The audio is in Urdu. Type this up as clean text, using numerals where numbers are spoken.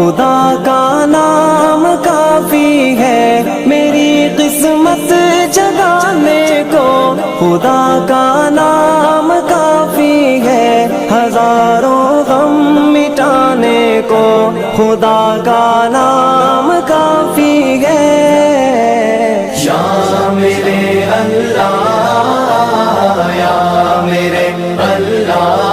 خدا کا نام کافی ہے میری قسمت جگانے کو، خدا کا نام کافی ہے ہزاروں غم مٹانے کو، خدا کا نام کافی ہے۔ یا میرے اللہ، یا میرے اللہ،